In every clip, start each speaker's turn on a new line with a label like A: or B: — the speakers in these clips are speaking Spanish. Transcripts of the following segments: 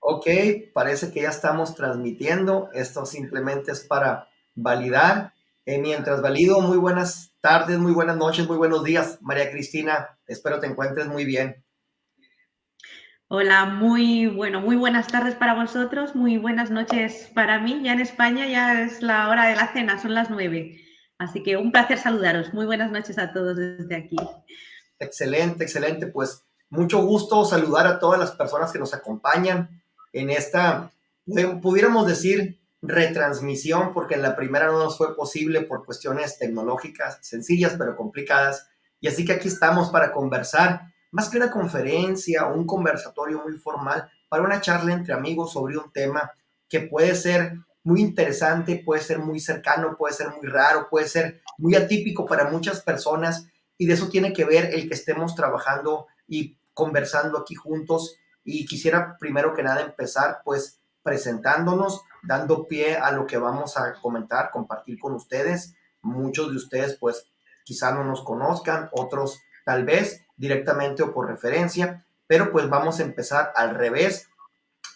A: Ok, parece que ya estamos transmitiendo. Esto simplemente es para validar. Mientras valido, muy buenas tardes, muy buenas noches, muy buenos días, María Cristina. Espero te encuentres muy bien.
B: Hola, muy buenas tardes para vosotros, muy buenas noches para mí. Ya en España ya es la hora de la cena, son las 9. Así que un placer saludaros. Muy buenas noches a todos desde aquí.
A: Excelente, excelente. Pues mucho gusto saludar a todas las personas que nos acompañan en esta, pudiéramos decir, retransmisión, porque en la primera no nos fue posible por cuestiones tecnológicas sencillas pero complicadas. Y así que aquí estamos para conversar, más que una conferencia o un conversatorio muy formal, para una charla entre amigos sobre un tema que puede ser muy interesante, puede ser muy cercano, puede ser muy raro, puede ser muy atípico para muchas personas, y de eso tiene que ver el que estemos trabajando y conversando aquí juntos. Y quisiera primero que nada empezar pues presentándonos, dando pie a lo que vamos a comentar, compartir con ustedes. Muchos de ustedes pues quizá no nos conozcan, otros tal vez directamente o por referencia, pero pues vamos a empezar al revés.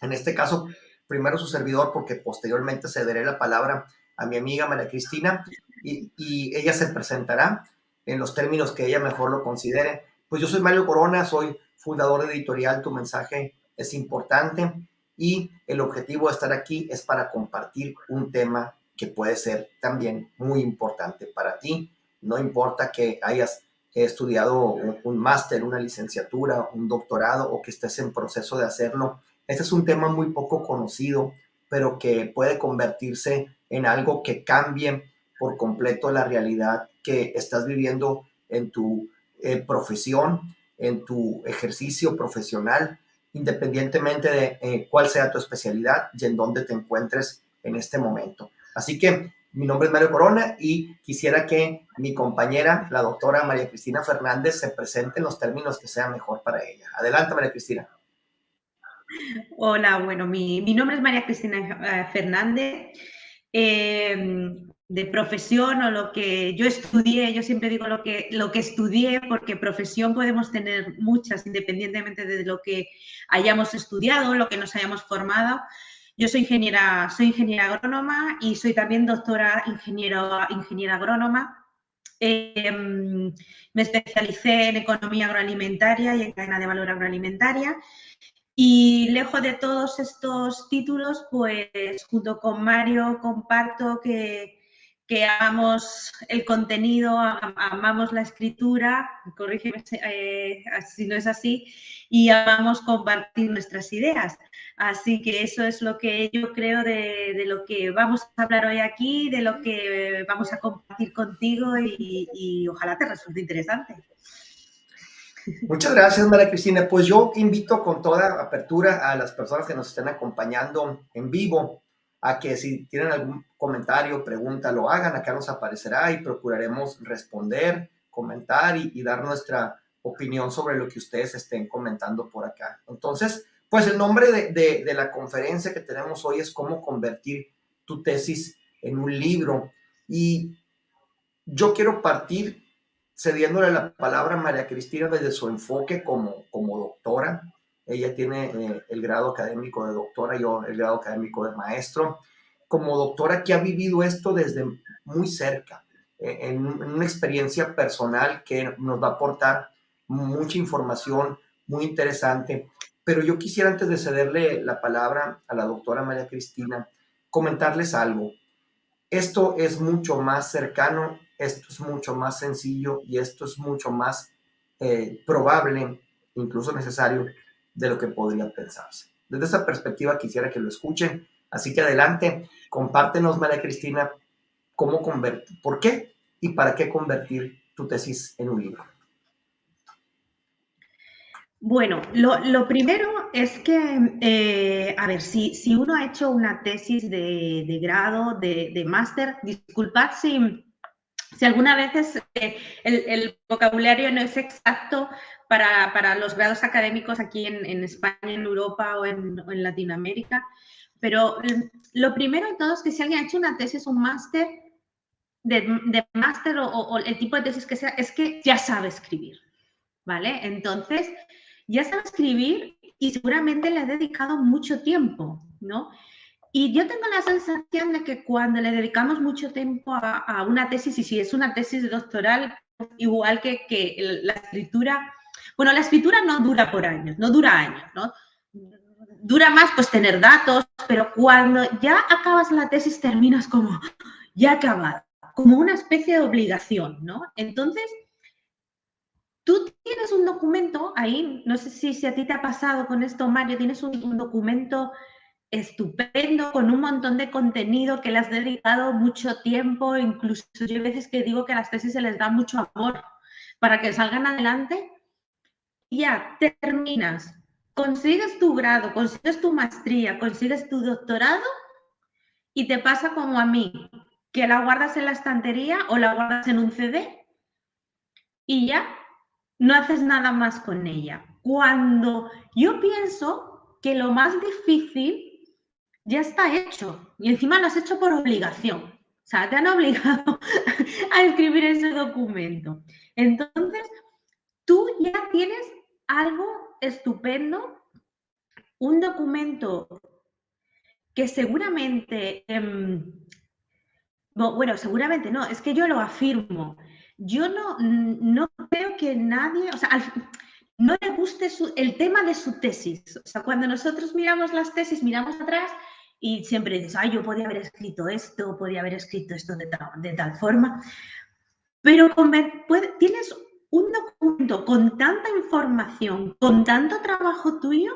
A: En este caso, primero su servidor, porque posteriormente cederé la palabra a mi amiga María Cristina, y ella se presentará en los términos que ella mejor lo considere. Pues yo soy Mario Corona, soy fundador de Editorial Tu Mensaje es Importante, y el objetivo de estar aquí es para compartir un tema que puede ser también muy importante para ti. No importa que hayas estudiado un máster, una licenciatura, un doctorado, o que estés en proceso de hacerlo. Este es un tema muy poco conocido, pero que puede convertirse en algo que cambie por completo la realidad que estás viviendo en tu profesión, en tu ejercicio profesional, independientemente de cuál sea tu especialidad y en dónde te encuentres en este momento. Así que mi nombre es Mario Corona y quisiera que mi compañera, la doctora María Cristina Fernández, se presente en los términos que sean mejor para ella. Adelante, María Cristina.
B: Hola, bueno, mi nombre es María Cristina Fernández. De profesión o lo que yo estudié, yo siempre digo lo que estudié, porque profesión podemos tener muchas independientemente de lo que hayamos estudiado, lo que nos hayamos formado. Yo soy ingeniera agrónoma y soy también doctora ingeniera agrónoma. Me especialicé en economía agroalimentaria y en cadena de valor agroalimentaria. Y lejos de todos estos títulos, pues junto con Mario comparto que amamos el contenido, amamos la escritura, corrígeme si no es así, y amamos compartir nuestras ideas. Así que eso es lo que yo creo de lo que vamos a hablar hoy aquí, de lo que vamos a compartir contigo y ojalá te resulte interesante.
A: Muchas gracias, María Cristina. Pues yo invito con toda apertura a las personas que nos estén acompañando en vivo a que si tienen algún comentario, pregunta, lo hagan. Acá nos aparecerá y procuraremos responder, comentar y dar nuestra opinión sobre lo que ustedes estén comentando por acá. Entonces, pues el nombre de la conferencia que tenemos hoy es cómo convertir tu tesis en un libro. Y yo quiero partir cediéndole la palabra a María Cristina desde su enfoque como doctora. Ella tiene el grado académico de doctora, yo el grado académico de maestro. Como doctora que ha vivido esto desde muy cerca, en una experiencia personal que nos va a aportar mucha información muy interesante. Pero yo quisiera, antes de cederle la palabra a la doctora María Cristina, comentarles algo. Esto es mucho más cercano, esto es mucho más sencillo y esto es mucho más probable, incluso necesario, de lo que podría pensarse. Desde esa perspectiva quisiera que lo escuchen, así que adelante, compártenos, María Cristina, cómo convertir, por qué y para qué convertir tu tesis en un libro.
B: Bueno, lo primero es que, a ver, si uno ha hecho una tesis de grado, de máster, disculpad si algunas veces el vocabulario no es exacto para los grados académicos aquí en España, en Europa o en Latinoamérica, pero lo primero de todo es que si alguien ha hecho una tesis, un máster, de máster o el tipo de tesis que sea, es que ya sabe escribir, ¿vale? Entonces, ya sabe escribir y seguramente le he dedicado mucho tiempo, ¿no? Y yo tengo la sensación de que cuando le dedicamos mucho tiempo a una tesis, y si es una tesis doctoral, igual que la escritura, bueno, la escritura no dura por años, no dura años, ¿no? Dura más pues tener datos, pero cuando ya acabas la tesis terminas como, ya acabado, como una especie de obligación, ¿no? Entonces, tú tienes un documento ahí, no sé si a ti te ha pasado con esto, Mario, tienes un documento estupendo, con un montón de contenido que le has dedicado mucho tiempo, incluso yo hay veces que digo que a las tesis se les da mucho amor para que salgan adelante, y ya terminas, consigues tu grado, consigues tu maestría, consigues tu doctorado y te pasa como a mí, que la guardas en la estantería o la guardas en un CD y ya no haces nada más con ella. Cuando yo pienso que lo más difícil ya está hecho y encima lo has hecho por obligación. O sea, te han obligado a escribir ese documento. Entonces, tú ya tienes algo estupendo, un documento que seguramente, bueno, seguramente no, es que yo lo afirmo. Yo no creo que nadie, o sea, no le guste el tema de su tesis. O sea, cuando nosotros miramos las tesis, miramos atrás y siempre dices, ay, yo podía haber escrito esto de tal forma. Pero tienes un documento con tanta información, con tanto trabajo tuyo,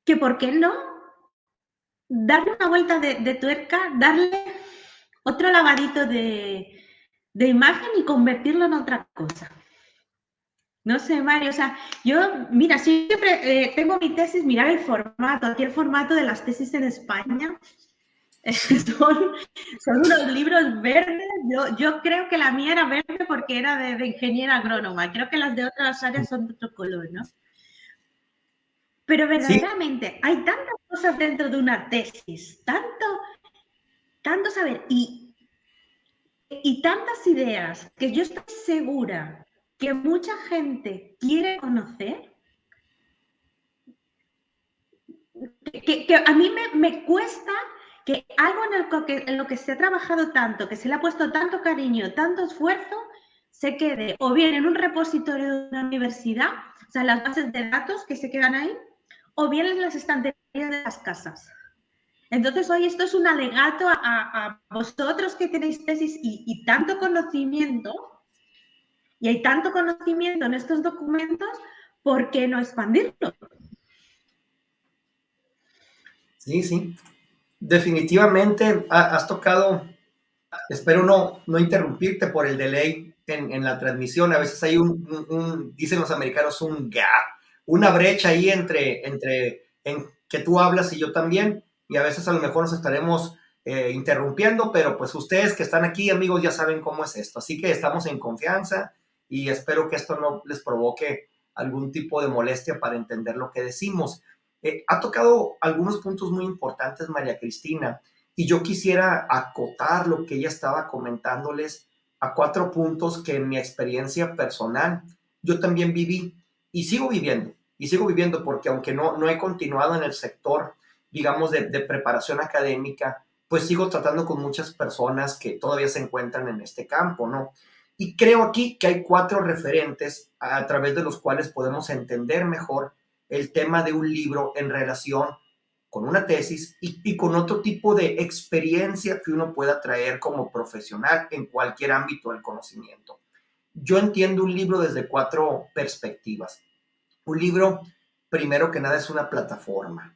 B: que ¿por qué no darle una vuelta de tuerca, darle otro lavadito de imagen y convertirlo en otra cosa? No sé, Mario, o sea, yo, mira, siempre tengo mi tesis, mirar el formato, aquí el formato de las tesis en España son unos libros verdes. Yo creo que la mía era verde porque era de ingeniera agrónoma, creo que las de otras áreas son de otro color, ¿no? Pero
A: Sí,
B: verdaderamente hay tantas cosas dentro de una tesis, tanto saber y tantas ideas que yo estoy segura que mucha gente quiere conocer, que a mí me cuesta que algo en lo que se ha trabajado tanto, que se le ha puesto tanto cariño, tanto esfuerzo, se quede o bien en un repositorio de una universidad, o sea, las bases de datos que se quedan ahí, o bien en las estanterías de las casas. Entonces, hoy esto es un alegato a vosotros que tenéis tesis y tanto conocimiento, y hay tanto conocimiento en estos documentos, ¿por qué no expandirlo?
A: sí, sí. Definitivamente has tocado, espero no interrumpirte por el delay en la transmisión. A veces hay dicen los americanos, un gap, una brecha ahí entre en que tú hablas y yo también, y a veces a lo mejor nos estaremos interrumpiendo, pero pues ustedes que están aquí, amigos, ya saben cómo es esto. Así que estamos en confianza y espero que esto no les provoque algún tipo de molestia para entender lo que decimos. Ha tocado algunos puntos muy importantes, María Cristina, y yo quisiera acotar lo que ella estaba comentándoles a 4 puntos que en mi experiencia personal yo también viví y sigo viviendo porque aunque no he continuado en el sector, digamos, de preparación académica, pues sigo tratando con muchas personas que todavía se encuentran en este campo, ¿no? Y creo aquí que hay 4 referentes a través de los cuales podemos entender mejor el tema de un libro en relación con una tesis y con otro tipo de experiencia que uno pueda traer como profesional en cualquier ámbito del conocimiento. Yo entiendo un libro desde 4 perspectivas. Un libro, primero que nada, es una plataforma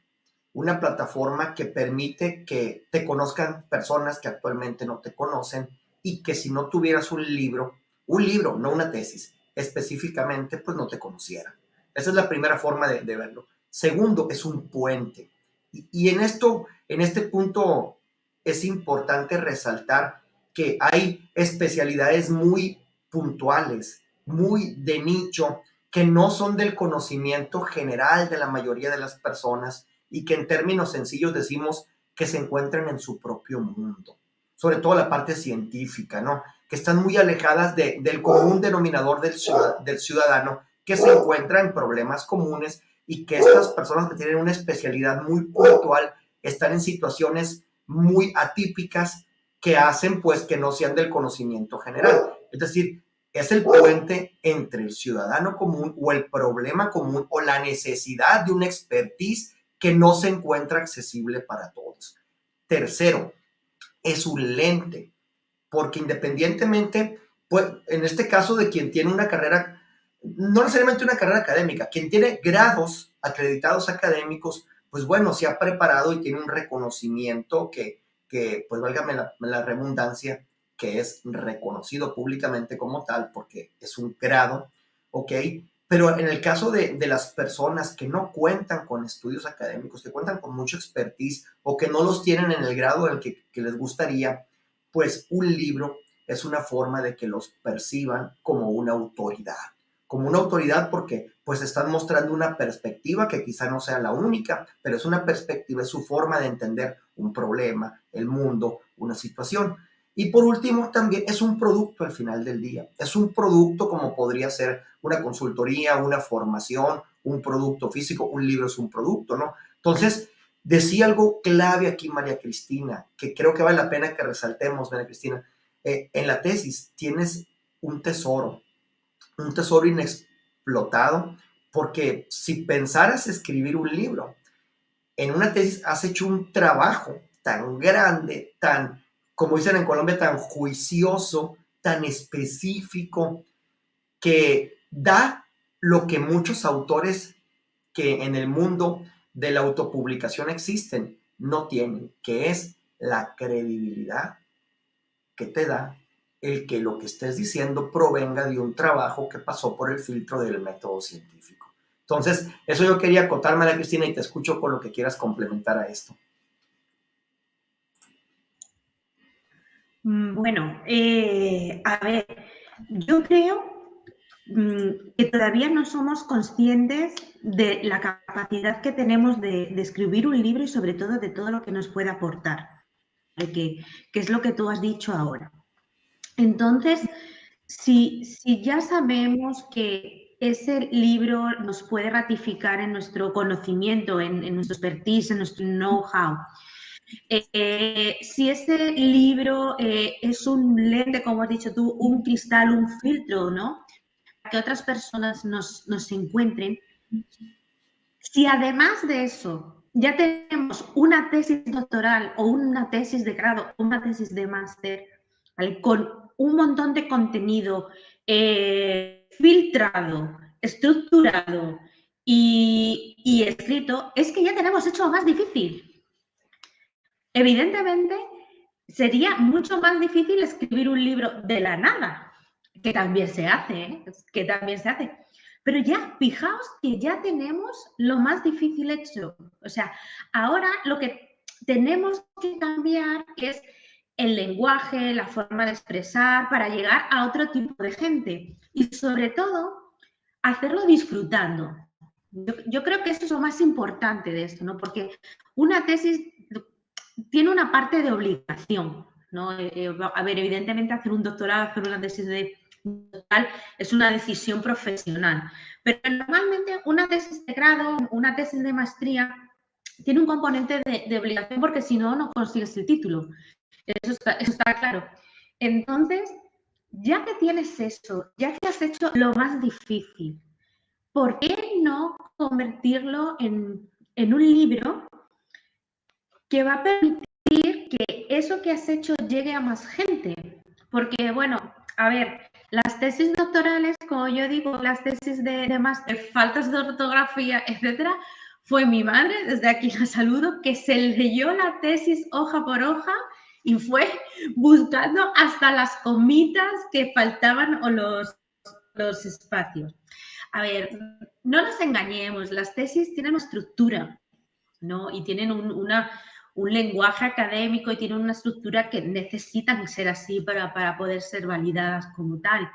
A: que permite que te conozcan personas que actualmente no te conocen y que si no tuvieras un libro, no una tesis, específicamente, pues no te conocieran. Esa es la primera forma de verlo. Segundo, es un puente. Y en este punto, es importante resaltar que hay especialidades muy puntuales, muy de nicho, que no son del conocimiento general de la mayoría de las personas y que en términos sencillos decimos que se encuentran en su propio mundo, sobre todo la parte científica, ¿no? Que están muy alejadas del común denominador del ciudadano que se encuentra en problemas comunes y que estas personas que tienen una especialidad muy puntual están en situaciones muy atípicas que hacen pues que no sean del conocimiento general. Es decir, es el puente entre el ciudadano común o el problema común o la necesidad de una expertise que no se encuentra accesible para todos. Tercero, es un lente, porque independientemente, pues, en este caso de quien tiene una carrera, no necesariamente una carrera académica, quien tiene grados acreditados académicos, pues bueno, se ha preparado y tiene un reconocimiento que pues válgame la redundancia, que es reconocido públicamente como tal, porque es un grado, ¿ok? Pero en el caso de las personas que no cuentan con estudios académicos, que cuentan con mucho expertise o que no los tienen en el grado en el que les gustaría, pues un libro es una forma de que los perciban como una autoridad porque pues están mostrando una perspectiva que quizá no sea la única, pero es una perspectiva, es su forma de entender un problema, el mundo, una situación. Y por último, también es un producto al final del día. Es un producto como podría ser una consultoría, una formación, un producto físico, un libro es un producto, ¿no? Entonces, decía algo clave aquí María Cristina, que creo que vale la pena que resaltemos, María Cristina. En la tesis tienes un tesoro inexplotado, porque si pensaras escribir un libro, en una tesis has hecho un trabajo tan grande, tan, como dicen en Colombia, tan juicioso, tan específico, que da lo que muchos autores que en el mundo de la autopublicación existen no tienen, que es la credibilidad que te da el que lo que estés diciendo provenga de un trabajo que pasó por el filtro del método científico. Entonces, eso yo quería acotarme, Ana Cristina, y te escucho con lo que quieras complementar a esto.
B: Bueno, a ver, yo creo que todavía no somos conscientes de la capacidad que tenemos de escribir un libro y sobre todo de todo lo que nos puede aportar, que es lo que tú has dicho ahora. Entonces, si ya sabemos que ese libro nos puede ratificar en nuestro conocimiento, en nuestro expertise, en nuestro know-how, si ese libro es un lente, como has dicho tú, un cristal, un filtro, ¿no? Para que otras personas nos encuentren. Si además de eso ya tenemos una tesis doctoral o una tesis de grado o una tesis de máster, ¿vale? Con un montón de contenido filtrado, estructurado y escrito, es que ya tenemos hecho lo más difícil. Evidentemente, sería mucho más difícil escribir un libro de la nada, que también se hace, ¿eh? Que también se hace. Pero ya, fijaos que ya tenemos lo más difícil hecho. O sea, ahora lo que tenemos que cambiar es el lenguaje, la forma de expresar para llegar a otro tipo de gente. Y sobre todo, hacerlo disfrutando. Yo creo que eso es lo más importante de esto, ¿no? Porque una tesis tiene una parte de obligación, ¿no? A ver, evidentemente hacer un doctorado, hacer una tesis de doctoral es una decisión profesional, pero normalmente una tesis de grado, una tesis de maestría tiene un componente de obligación porque si no, no consigues el título. Eso está claro. Entonces, ya que tienes eso, ya que has hecho lo más difícil, ¿por qué no convertirlo en un libro que va a permitir que eso que has hecho llegue a más gente? Porque, bueno, a ver, las tesis doctorales, como yo digo, las tesis de máster, faltas de ortografía, etcétera, fue mi madre, desde aquí la saludo, que se leyó la tesis hoja por hoja y fue buscando hasta las comitas que faltaban o los espacios. A ver, no nos engañemos, las tesis tienen una estructura, ¿no? Y tienen un lenguaje académico y tienen una estructura que necesitan ser así para poder ser validadas como tal.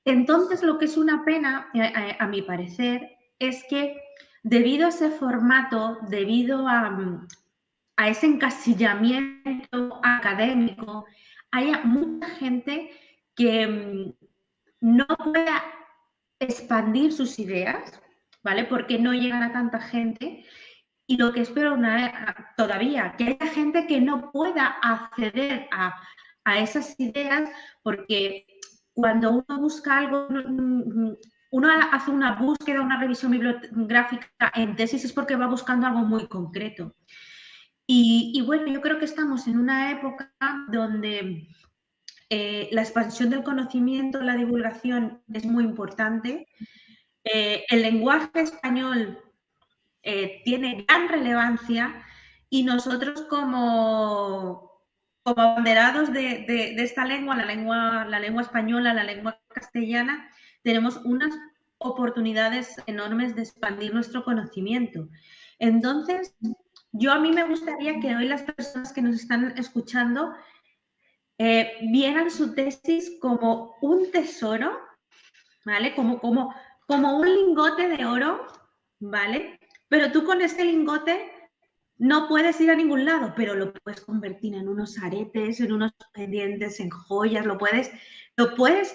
B: Entonces, lo que es una pena, a mi parecer, es que debido a ese formato, debido a ese encasillamiento académico, haya mucha gente que no pueda expandir sus ideas, ¿vale? Porque no llegan a tanta gente. Y lo que espero todavía, que haya gente que no pueda acceder a esas ideas, porque cuando uno busca algo, uno hace una búsqueda, una revisión bibliográfica en tesis es porque va buscando algo muy concreto. Y bueno, yo creo que estamos en una época donde la expansión del conocimiento, la divulgación es muy importante. El lenguaje español tiene gran relevancia y nosotros como abanderados de esta lengua, la lengua española, la lengua castellana, tenemos unas oportunidades enormes de expandir nuestro conocimiento. Entonces, a mí me gustaría que hoy las personas que nos están escuchando vieran su tesis como un tesoro, ¿vale? Como un lingote de oro, ¿vale? Pero tú con este lingote no puedes ir a ningún lado, pero lo puedes convertir en unos aretes, en unos pendientes, en joyas, lo puedes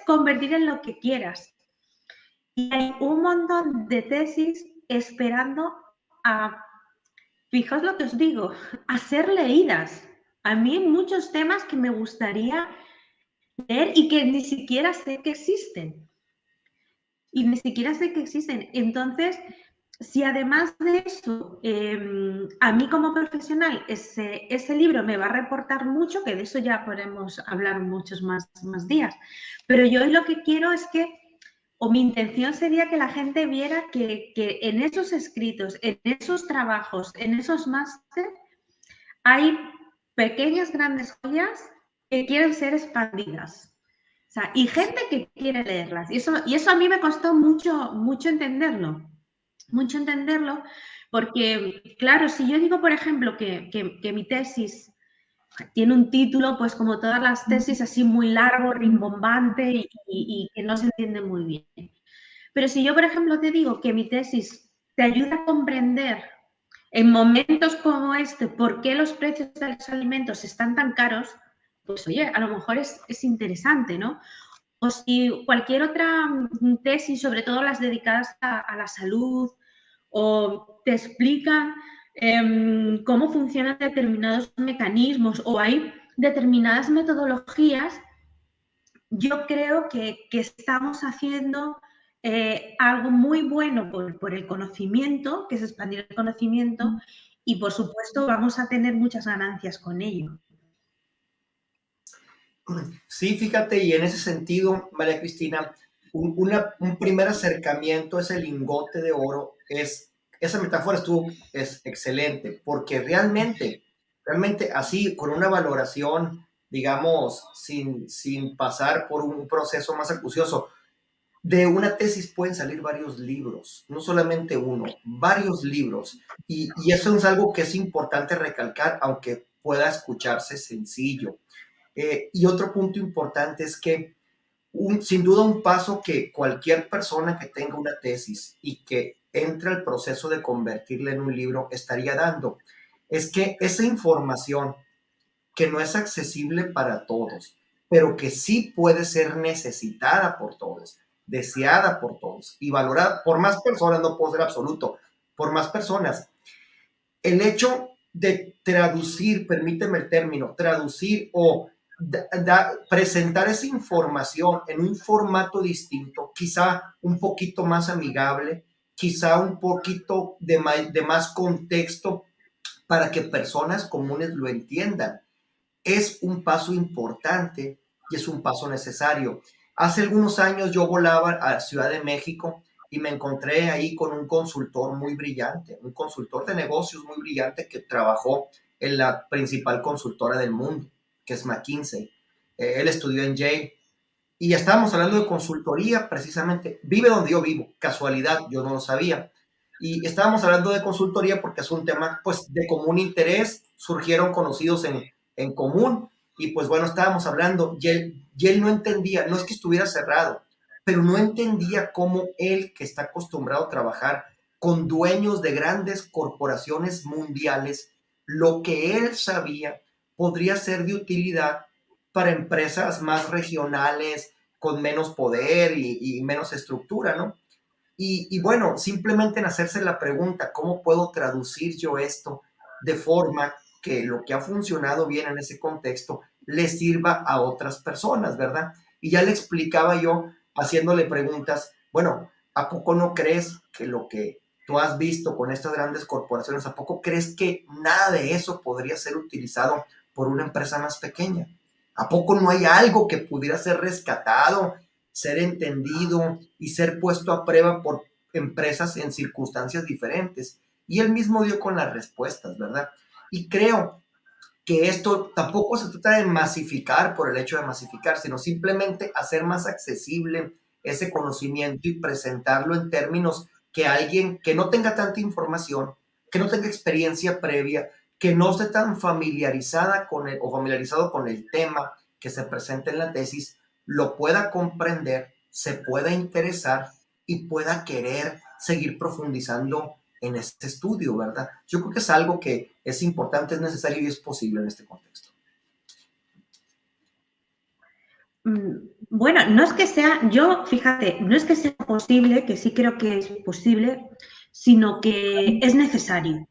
B: convertir en lo que quieras. Y hay un montón de tesis esperando a, fijaos lo que os digo, a ser leídas. A mí hay muchos temas que me gustaría leer y que ni siquiera sé que existen. Y ni siquiera sé que existen. Entonces, si además de eso, a mí como profesional, ese libro me va a reportar mucho, que de eso ya podemos hablar muchos más días, pero yo hoy lo que quiero es que, o mi intención sería que la gente viera que en esos escritos, en esos trabajos, en esos másteres, hay pequeñas, grandes joyas que quieren ser expandidas. O sea, y gente que quiere leerlas. Y eso a mí me costó mucho entenderlo. Mucho entenderlo, porque, claro, si yo digo, por ejemplo, que mi tesis tiene un título, pues como todas las tesis, así muy largo, rimbombante y que no se entiende muy bien. Pero si yo, por ejemplo, te digo que mi tesis te ayuda a comprender en momentos como este por qué los precios de los alimentos están tan caros, pues oye, a lo mejor es interesante, ¿no? O si cualquier otra tesis, sobre todo las dedicadas a la salud, o te explican cómo funcionan determinados mecanismos o hay determinadas metodologías, yo creo que estamos haciendo algo muy bueno por el conocimiento, que es expandir el conocimiento, y por supuesto vamos a tener muchas ganancias con ello.
A: Sí, fíjate, y en ese sentido, María Cristina, un primer acercamiento a ese lingote de oro esa metáfora es excelente, porque realmente así, con una valoración, digamos, sin pasar por un proceso más acucioso, de una tesis pueden salir varios libros, no solamente uno, varios libros. Y eso es algo que es importante recalcar, aunque pueda escucharse sencillo. Y otro punto importante es que sin duda un paso que cualquier persona que tenga una tesis y que entre al proceso de convertirla en un libro estaría dando, es que esa información que no es accesible para todos, pero que sí puede ser necesitada por todos, deseada por todos y valorada por más personas, no puedo ser absoluto, por más personas. El hecho de traducir, permíteme el término, traducir o presentar esa información en un formato distinto, quizá un poquito más amigable, quizá un poquito de más contexto para que personas comunes lo entiendan. Es un paso importante y es un paso necesario. Hace algunos años yo volaba a Ciudad de México y me encontré ahí con un consultor muy brillante, un consultor de negocios muy brillante que trabajó en la principal consultora del mundo, que es McKinsey. Él estudió en Yale y estábamos hablando de consultoría precisamente. Vive donde yo vivo, casualidad, yo no lo sabía. Y estábamos hablando de consultoría porque es un tema pues de común interés, surgieron conocidos en común y pues bueno, estábamos hablando y él no entendía, no es que estuviera cerrado, pero no entendía cómo él, que está acostumbrado a trabajar con dueños de grandes corporaciones mundiales, lo que él sabía podría ser de utilidad para empresas más regionales, con menos poder y menos estructura, ¿no? Y bueno, simplemente en hacerse la pregunta, ¿cómo puedo traducir yo esto de forma que lo que ha funcionado bien en ese contexto le sirva a otras personas, ¿verdad? Y ya le explicaba yo haciéndole preguntas, bueno, ¿a poco no crees que lo que tú has visto con estas grandes corporaciones, ¿a poco crees que nada de eso podría ser utilizado por una empresa más pequeña? ¿A poco no hay algo que pudiera ser rescatado, ser entendido y ser puesto a prueba por empresas en circunstancias diferentes? Y él mismo dio con las respuestas, ¿verdad? Y creo que esto tampoco se trata de masificar por el hecho de masificar, sino simplemente hacer más accesible ese conocimiento y presentarlo en términos que alguien que no tenga tanta información, que no tenga experiencia previa, que no esté tan familiarizada con el, o familiarizado con el tema que se presenta en la tesis, lo pueda comprender, se pueda interesar y pueda querer seguir profundizando en este estudio, ¿verdad? Yo creo que es algo que es importante, es necesario y es posible en este contexto.
B: Bueno, no es que sea, yo, fíjate, no es que sea posible, que sí creo que es posible, sino que es necesario.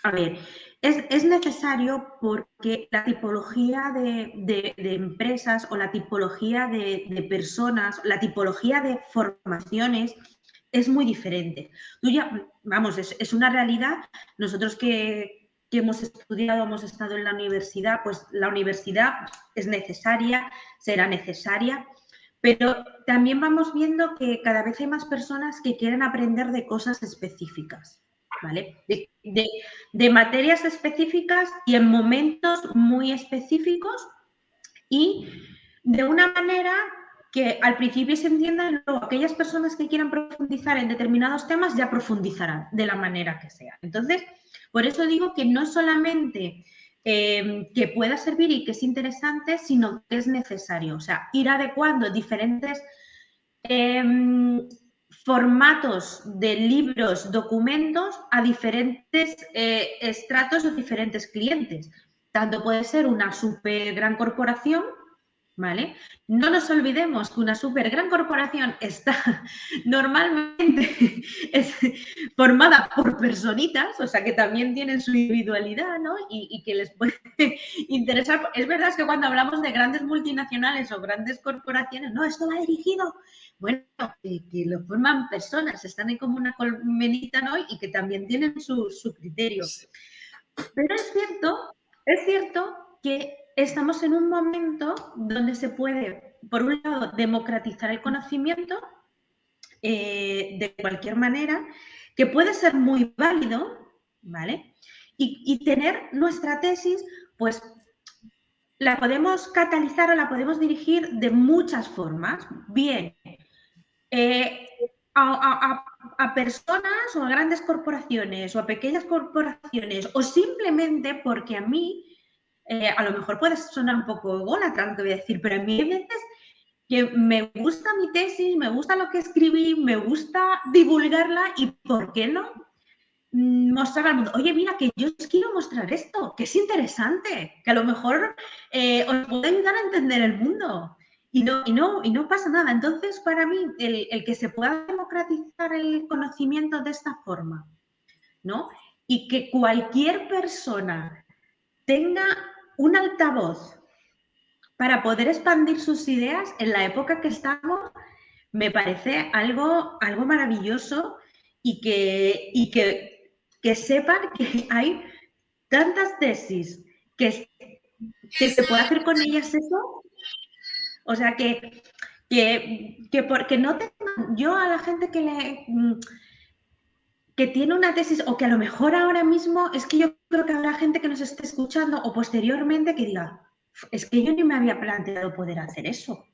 B: A ver, es necesario porque la tipología de empresas o la tipología de personas, la tipología de formaciones es muy diferente. Tú ya, vamos, es una realidad. Nosotros que hemos estudiado, hemos estado en la universidad, pues la universidad es necesaria, será necesaria, pero también vamos viendo que cada vez hay más personas que quieren aprender de cosas específicas, ¿vale? De materias específicas y en momentos muy específicos y de una manera que al principio se entienda, luego aquellas personas que quieran profundizar en determinados temas ya profundizarán de la manera que sea. Entonces, por eso digo que no solamente que pueda servir y que es interesante, sino que es necesario. O sea, ir adecuando diferentes formatos de libros, documentos a diferentes estratos o diferentes clientes. Tanto puede ser una súper gran corporación, ¿vale? No nos olvidemos que una súper gran corporación está normalmente es formada por personitas, o sea que también tienen su individualidad, ¿no? Y que les puede interesar. Es verdad que cuando hablamos de grandes multinacionales o grandes corporaciones, no, esto va dirigido, bueno, que lo forman personas, están ahí como una colmenita, ¿no? Y que también tienen su criterio. Pero es cierto que estamos en un momento donde se puede, por un lado, democratizar el conocimiento de cualquier manera, que puede ser muy válido, ¿vale? Y tener nuestra tesis, pues la podemos catalizar o la podemos dirigir de muchas formas. Bien, eh, a personas o a grandes corporaciones o a pequeñas corporaciones o simplemente porque a mí, a lo mejor puede sonar un poco ególatra lo que voy a decir, pero a mí hay veces que me gusta mi tesis, me gusta lo que escribí, me gusta divulgarla y ¿por qué no? Mostrar al mundo, oye, mira, que yo os quiero mostrar esto, que es interesante, que a lo mejor os puede ayudar a entender el mundo. Y no pasa nada. Entonces, para mí, el que se pueda democratizar el conocimiento de esta forma, ¿no? Y que cualquier persona tenga un altavoz para poder expandir sus ideas en la época que estamos, me parece algo maravilloso y que sepan que hay tantas tesis que se puede hacer con ellas eso. O sea, que porque no tengan, yo a la gente que tiene una tesis o que a lo mejor ahora mismo, es que yo creo que habrá gente que nos esté escuchando o posteriormente que diga, es que yo ni me había planteado poder hacer eso.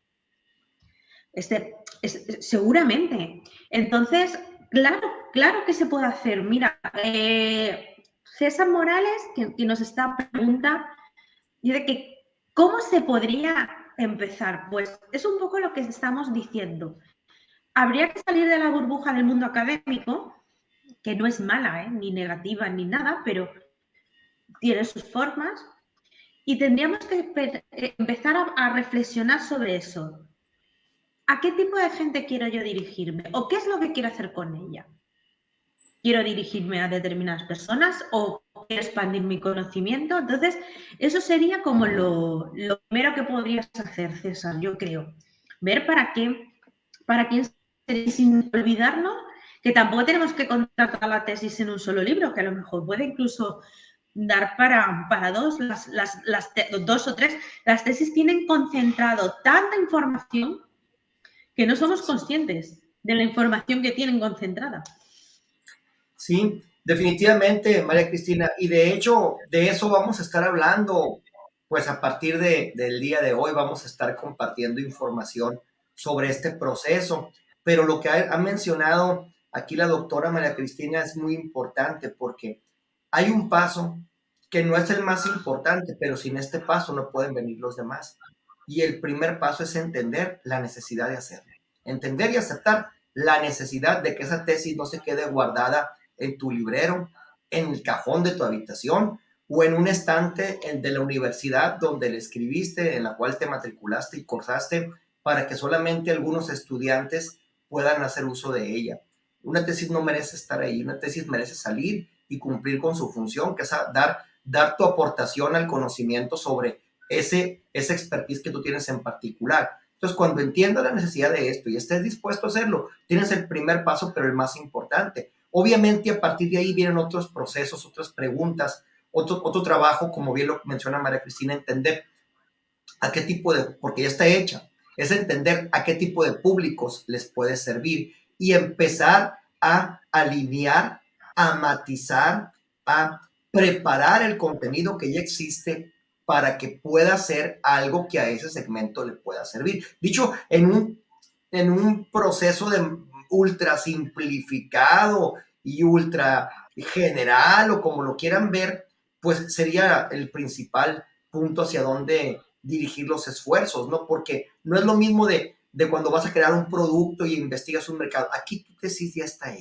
B: Seguramente. Entonces, claro que se puede hacer. Mira, César Morales, que nos está pregunta, dice que ¿cómo se podría empezar? Pues es un poco lo que estamos diciendo. Habría que salir de la burbuja del mundo académico, que no es mala, ni negativa ni nada, pero tiene sus formas, y tendríamos que empezar a reflexionar sobre eso. ¿a qué tipo de gente quiero yo dirigirme? ¿O qué es lo que quiero hacer con ella? ¿Quiero dirigirme a determinadas personas o quiero expandir mi conocimiento? Entonces, eso sería como lo primero que podrías hacer, César, yo creo. Ver para quién sería, sin olvidarnos que tampoco tenemos que contar la tesis en un solo libro, que a lo mejor puede incluso dar para dos, dos o tres. Las tesis tienen concentrado tanta información que no somos conscientes de la información que tienen concentrada.
A: Sí, definitivamente, María Cristina. Y de hecho, de eso vamos a estar hablando, pues a partir del día de hoy vamos a estar compartiendo información sobre este proceso. Pero lo que ha mencionado aquí la doctora María Cristina es muy importante porque hay un paso que no es el más importante, pero sin este paso no pueden venir los demás. Y el primer paso es entender la necesidad de hacerlo. Entender y aceptar la necesidad de que esa tesis no se quede guardada en tu librero, en el cajón de tu habitación o en un estante de la universidad donde le escribiste, en la cual te matriculaste y cursaste para que solamente algunos estudiantes puedan hacer uso de ella. Una tesis no merece estar ahí, una tesis merece salir y cumplir con su función, que es dar tu aportación al conocimiento sobre esa expertise que tú tienes en particular. Entonces, cuando entiendas la necesidad de esto y estés dispuesto a hacerlo, tienes el primer paso, pero el más importante. Obviamente, a partir de ahí vienen otros procesos, otras preguntas, otro trabajo, como bien lo menciona María Cristina, entender a qué tipo de, porque ya está hecha, es entender a qué tipo de públicos les puede servir y empezar a alinear, a matizar, a preparar el contenido que ya existe para que pueda ser algo que a ese segmento le pueda servir. Dicho en un proceso de ultra simplificado y ultra general o como lo quieran ver, pues sería el principal punto hacia donde dirigir los esfuerzos, ¿no? Porque no es lo mismo de cuando vas a crear un producto y investigas un mercado. Aquí tu tesis ya está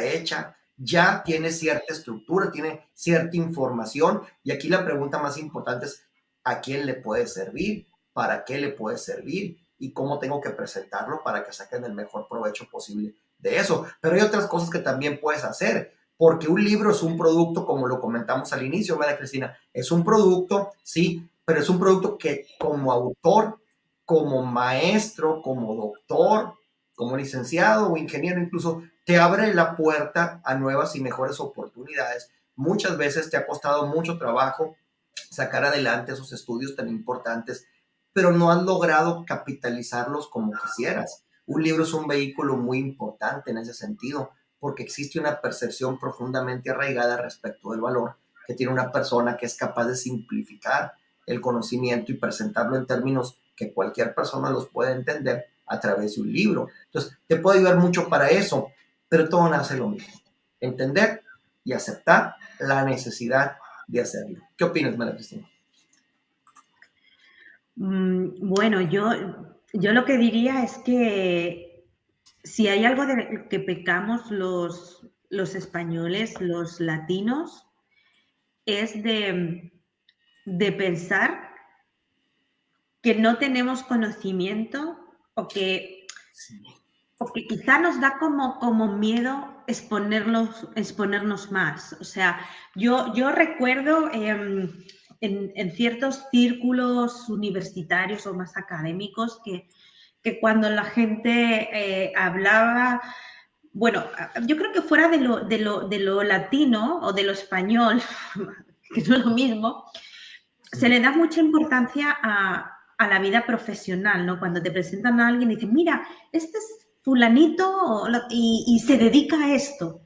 A: hecha, ya tiene cierta estructura, tiene cierta información y aquí la pregunta más importante es ¿a quién le puede servir? ¿Para qué le puede servir? ¿Y cómo tengo que presentarlo para que saquen el mejor provecho posible de eso? Pero hay otras cosas que también puedes hacer, porque un libro es un producto, como lo comentamos al inicio, ¿verdad, Cristina? Es un producto, sí, pero es un producto que como autor, como maestro, como doctor, como licenciado o ingeniero incluso, te abre la puerta a nuevas y mejores oportunidades. Muchas veces te ha costado mucho trabajo sacar adelante esos estudios tan importantes, pero no has logrado capitalizarlos como quisieras. Un libro es un vehículo muy importante en ese sentido, porque existe una percepción profundamente arraigada respecto del valor que tiene una persona que es capaz de simplificar el conocimiento y presentarlo en términos que cualquier persona los puede entender a través de un libro. Entonces, te puede ayudar mucho para eso, pero todo nace lo mismo. Entender y aceptar la necesidad de hacerlo. ¿Qué opinas, María Cristina?
B: Bueno, yo lo que diría es que si hay algo de que pecamos los españoles, los latinos, es de pensar que no tenemos conocimiento o que,
A: Sí.
B: o que quizá nos da como miedo exponernos más. O sea, yo recuerdo en ciertos círculos universitarios o más académicos que cuando la gente hablaba, bueno, yo creo que fuera de lo latino o de lo español, que no es lo mismo, se le da mucha importancia a la vida profesional, ¿no? Cuando te presentan a alguien y dicen, mira, este es fulanito y se dedica a esto,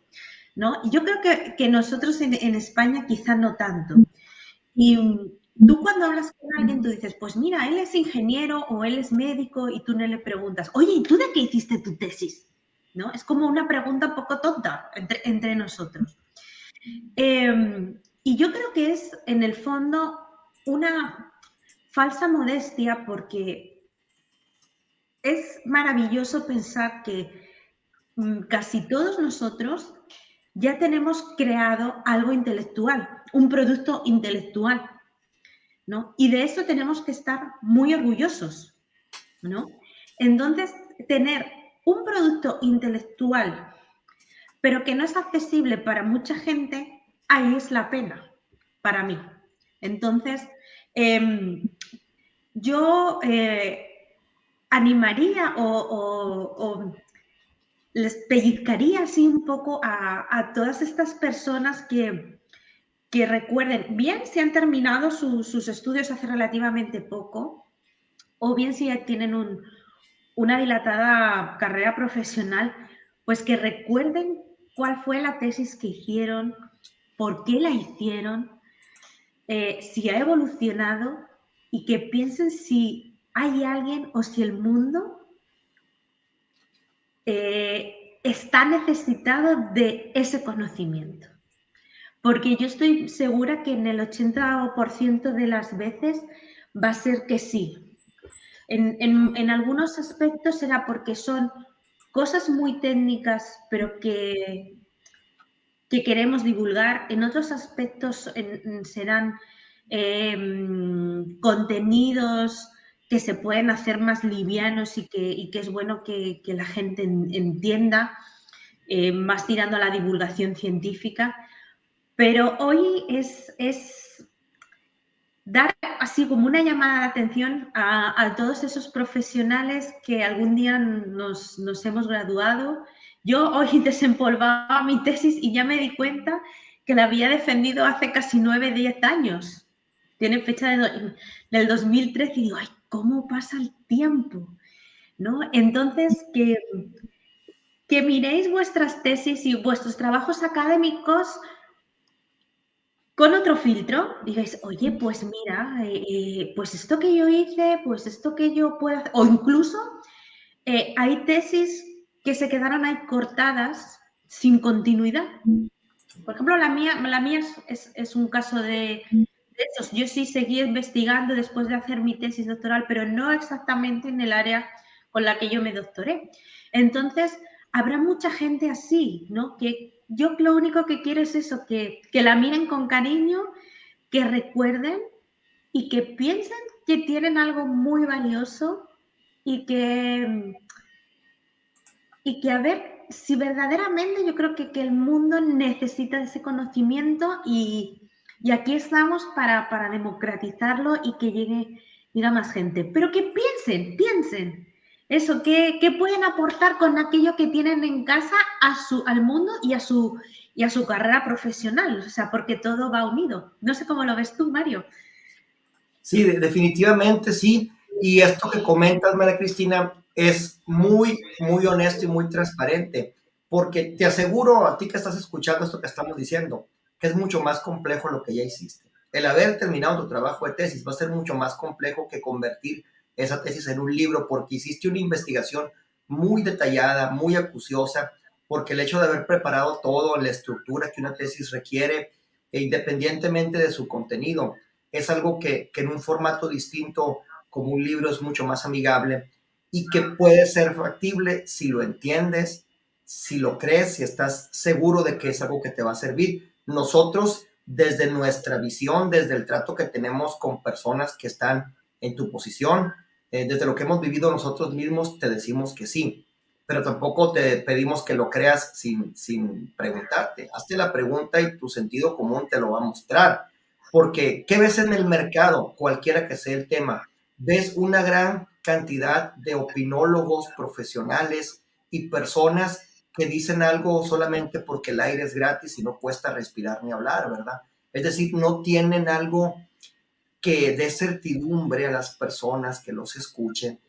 B: ¿no? Y yo creo que nosotros en España quizá no tanto. Y tú cuando hablas con alguien, tú dices, pues mira, él es ingeniero o él es médico y tú no le preguntas, oye, ¿y tú de qué hiciste tu tesis? ¿No? Es como una pregunta un poco tonta entre nosotros. Y yo creo que es, en el fondo, una falsa modestia porque es maravilloso pensar que casi todos nosotros ya tenemos creado algo intelectual, un producto intelectual, ¿no? Y de eso tenemos que estar muy orgullosos, ¿no? Entonces, tener un producto intelectual, pero que no es accesible para mucha gente, ahí es la pena para mí. Entonces, yo animaría o les pellizcaría así un poco a todas estas personas que recuerden, bien si han terminado sus estudios hace relativamente poco, o bien si ya tienen una dilatada carrera profesional, pues que recuerden cuál fue la tesis que hicieron, por qué la hicieron, si ha evolucionado y que piensen si hay alguien o si el mundo está necesitado de ese conocimiento. Porque yo estoy segura que en el 80% de las veces va a ser que sí. En algunos aspectos será porque son cosas muy técnicas, pero que queremos divulgar. En otros aspectos serán contenidos que se pueden hacer más livianos y que es bueno que la gente entienda, más tirando a la divulgación científica. Pero hoy es dar así como una llamada de atención a todos esos profesionales que algún día nos hemos graduado. Yo hoy desempolvaba mi tesis y ya me di cuenta que la había defendido hace casi 9, 10 años. Tiene fecha del 2013 y digo, ay, ¿cómo pasa el tiempo? ¿No? Entonces, que miréis vuestras tesis y vuestros trabajos académicos con otro filtro, digáis, oye, pues mira, pues esto que yo hice, pues esto que yo puedo hacer, o incluso hay tesis que se quedaron ahí cortadas sin continuidad. Por ejemplo, la mía es un caso de esos. Yo sí seguí investigando después de hacer mi tesis doctoral, pero no exactamente en el área con la que yo me doctoré. Entonces, habrá mucha gente así, ¿no? Que yo lo único que quiero es eso, que la miren con cariño, que recuerden y que piensen que tienen algo muy valioso y que a ver si verdaderamente yo creo que el mundo necesita ese conocimiento y aquí estamos para democratizarlo y que llegue a más gente. Pero que piensen eso, que pueden aportar con aquello que tienen en casa al mundo y a su carrera profesional, o sea, porque todo va unido. No sé cómo lo ves tú, Mario.
A: Sí, definitivamente sí. Y esto que comentas, María Cristina, es muy, muy honesto y muy transparente, porque te aseguro a ti que estás escuchando esto que estamos diciendo, que es mucho más complejo lo que ya hiciste. El haber terminado tu trabajo de tesis va a ser mucho más complejo que convertir esa tesis en un libro, porque hiciste una investigación muy detallada, muy acuciosa, porque el hecho de haber preparado todo, la estructura que una tesis requiere, e independientemente de su contenido, es algo que en un formato distinto como un libro es mucho más amigable y que puede ser factible si lo entiendes, si lo crees, si estás seguro de que es algo que te va a servir. Nosotros, desde nuestra visión, desde el trato que tenemos con personas que están en tu posición, desde lo que hemos vivido nosotros mismos, te decimos que sí, pero tampoco te pedimos que lo creas sin preguntarte. Hazte la pregunta y tu sentido común te lo va a mostrar. Porque, ¿qué ves en el mercado? Cualquiera que sea el tema. Ves una gran cantidad de opinólogos profesionales y personas que dicen algo solamente porque el aire es gratis y no cuesta respirar ni hablar, ¿verdad? Es decir, no tienen algo que dé certidumbre a las personas que los escuchan,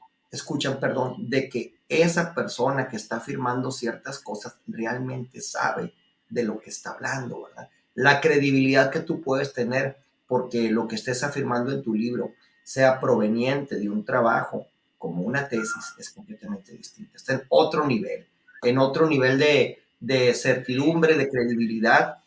A: perdón, de que esa persona que está afirmando ciertas cosas realmente sabe de lo que está hablando, ¿verdad? La credibilidad que tú puedes tener porque lo que estés afirmando en tu libro sea proveniente de un trabajo como una tesis es completamente distinta. Está en otro nivel de certidumbre, de credibilidad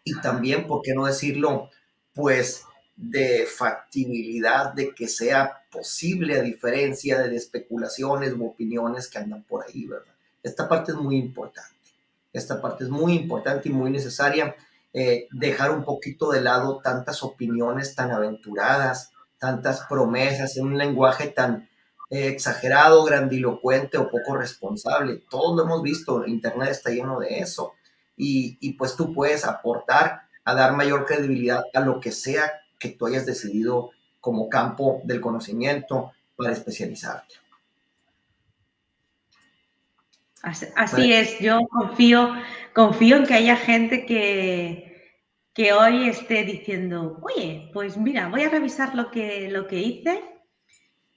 A: y también, ¿por qué no decirlo? Pues de factibilidad de que sea posible a diferencia de especulaciones u opiniones que andan por ahí, ¿verdad? Esta parte es muy importante. Esta parte es muy importante y muy necesaria. Dejar un poquito de lado tantas opiniones tan aventuradas, tantas promesas en un lenguaje tan exagerado, grandilocuente o poco responsable. Todos lo hemos visto, Internet está lleno de eso. Y pues tú puedes aportar a dar mayor credibilidad a lo que sea que tú hayas decidido como campo del conocimiento para especializarte.
B: Así es, yo confío en que haya gente que hoy esté diciendo, oye, pues mira, voy a revisar lo que hice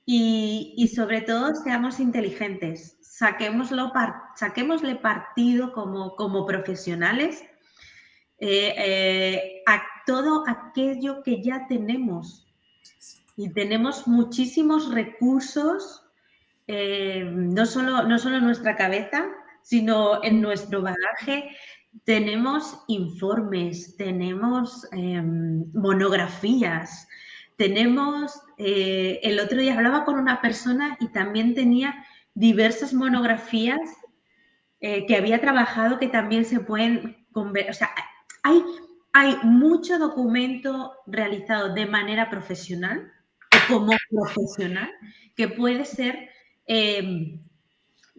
B: y sobre todo seamos inteligentes, saquémosle partido como profesionales a todo aquello que ya tenemos. Y tenemos muchísimos recursos, no solo en nuestra cabeza, sino en nuestro bagaje. Tenemos informes, tenemos monografías, tenemos... el otro día hablaba con una persona y también tenía diversas monografías que había trabajado que también se pueden... O sea, hay mucho documento realizado de manera profesional o como profesional que puede ser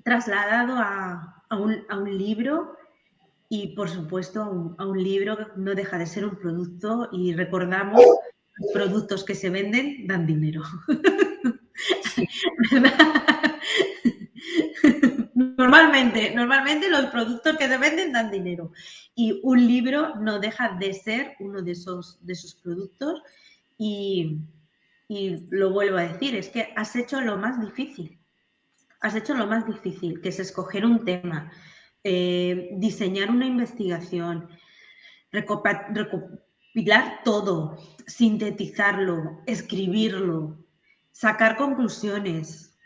B: trasladado a un libro y, por supuesto, a un libro que no deja de ser un producto y recordamos, los productos que se venden dan dinero.
A: Sí.
B: Normalmente los productos que se venden dan dinero y un libro no deja de ser uno de esos productos y lo vuelvo a decir, es que has hecho lo más difícil. Has hecho lo más difícil, que es escoger un tema, diseñar una investigación, recopilar todo, sintetizarlo, escribirlo, sacar conclusiones.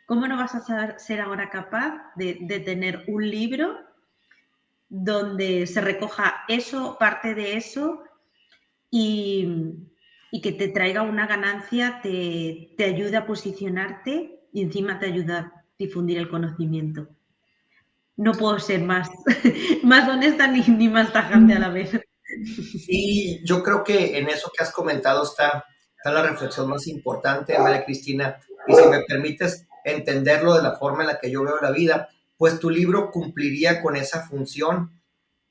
B: ¿Cómo no vas a ser ahora capaz de tener un libro donde se recoja eso, parte de eso, y que te traiga una ganancia, te ayuda a posicionarte y encima te ayuda a difundir el conocimiento? No puedo ser más, más honesta ni más tajante a la vez.
A: Sí, yo creo que en eso que has comentado está la reflexión más importante, María Cristina, y si me permites entenderlo de la forma en la que yo veo la vida, pues tu libro cumpliría con esa función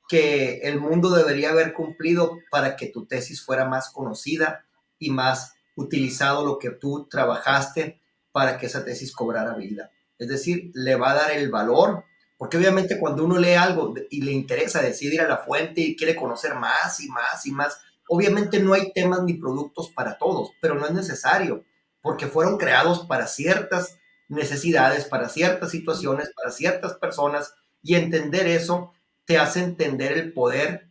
A: que el mundo debería haber cumplido para que tu tesis fuera más conocida y más utilizado lo que tú trabajaste para que esa tesis cobrara vida. Es decir, le va a dar el valor, porque obviamente cuando uno lee algo y le interesa, decide ir a la fuente y quiere conocer más y más y más, obviamente no hay temas ni productos para todos, pero no es necesario, porque fueron creados para ciertas necesidades, para ciertas situaciones, para ciertas personas, y entender eso te hace entender el poder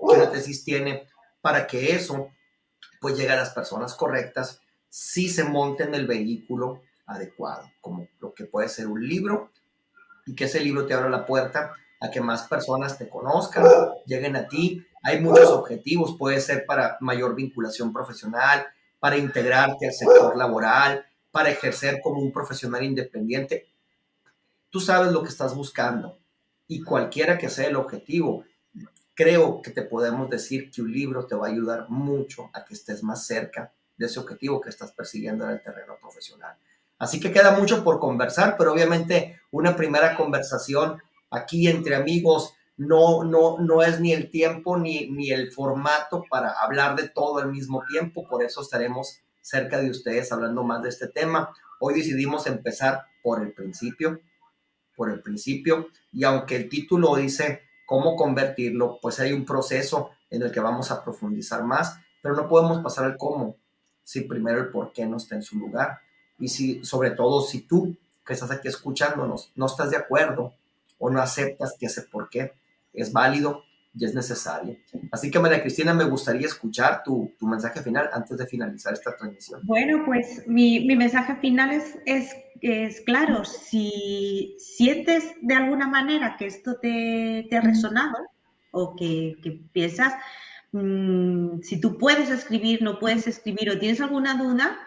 A: que la tesis tiene para que eso pues llegue a las personas correctas si se monta en el vehículo adecuado, como lo que puede ser un libro, y que ese libro te abra la puerta a que más personas te conozcan, lleguen a ti. Hay muchos objetivos, puede ser para mayor vinculación profesional, para integrarte al sector laboral, para ejercer como un profesional independiente. Tú sabes lo que estás buscando y cualquiera que sea el objetivo, creo que te podemos decir que un libro te va a ayudar mucho a que estés más cerca de ese objetivo que estás persiguiendo en el terreno profesional. Así que queda mucho por conversar, pero obviamente una primera conversación aquí entre amigos no es ni el tiempo ni el formato para hablar de todo al mismo tiempo, por eso estaremos cerca de ustedes hablando más de este tema. Hoy decidimos empezar por el principio, y aunque el título dice cómo convertirlo, pues hay un proceso en el que vamos a profundizar más, pero no podemos pasar al cómo si primero el por qué no está en su lugar. Y si, sobre todo, si tú que estás aquí escuchándonos no estás de acuerdo o no aceptas que ese por qué es válido y es necesario. Así que, María Cristina, me gustaría escuchar tu mensaje final antes de finalizar esta transmisión.
B: Bueno, pues mi mensaje final es claro. Si sientes de alguna manera que esto te ha resonado o que piensas, si tú puedes escribir, no puedes escribir o tienes alguna duda,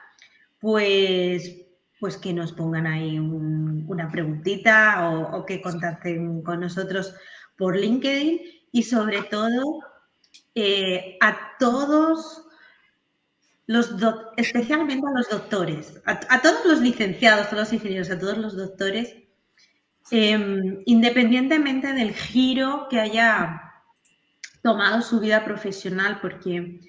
B: pues que nos pongan ahí una preguntita o que contacten con nosotros por LinkedIn y sobre todo a todos especialmente a los doctores, a todos los licenciados, a todos los ingenieros, a todos los doctores, independientemente del giro que haya tomado su vida profesional, porque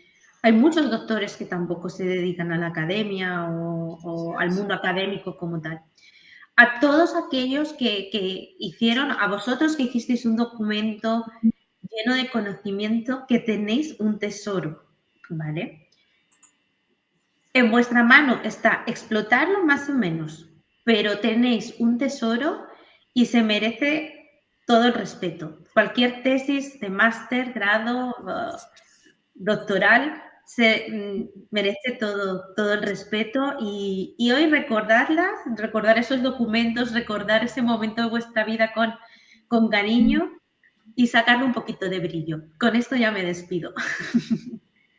B: hay muchos doctores que tampoco se dedican a la academia o al mundo académico como tal. A todos aquellos que hicieron, a vosotros que hicisteis un documento lleno de conocimiento, que tenéis un tesoro, ¿vale? En vuestra mano está explotarlo más o menos, pero tenéis un tesoro y se merece todo el respeto. Cualquier tesis de máster, grado, doctoral, merece todo el respeto y hoy recordarlas, recordar esos documentos, recordar ese momento de vuestra vida con cariño y sacarle un poquito de brillo. Con esto ya me despido.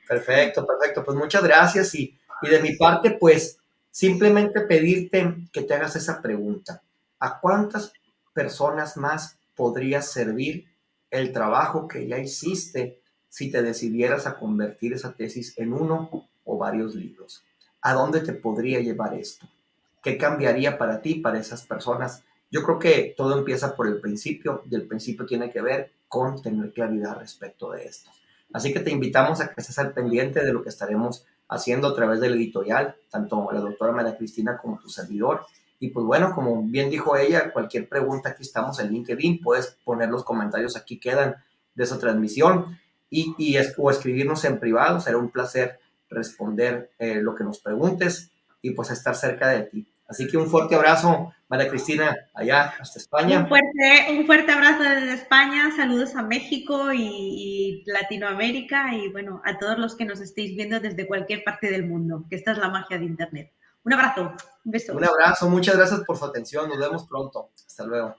A: Perfecto, perfecto. Pues muchas gracias y de mi parte, pues simplemente pedirte que te hagas esa pregunta. ¿A cuántas personas más podría servir el trabajo que ya hiciste si te decidieras a convertir esa tesis en uno o varios libros? ¿A dónde te podría llevar esto? ¿Qué cambiaría para ti, para esas personas? Yo creo que todo empieza por el principio y el principio tiene que ver con tener claridad respecto de esto. Así que te invitamos a que estés al pendiente de lo que estaremos haciendo a través del editorial, tanto la doctora María Cristina como tu servidor. Y pues bueno, como bien dijo ella, cualquier pregunta, aquí estamos en LinkedIn, puedes poner los comentarios, aquí quedan de esa transmisión o escribirnos en privado, será un placer responder lo que nos preguntes y pues estar cerca de ti. Así que un fuerte abrazo, María Cristina, allá hasta España.
B: Un fuerte abrazo desde España, saludos a México y Latinoamérica y bueno, a todos los que nos estéis viendo desde cualquier parte del mundo, que esta es la magia de Internet. Un abrazo, un beso.
A: Un abrazo, muchas gracias por su atención, nos vemos pronto. Hasta luego.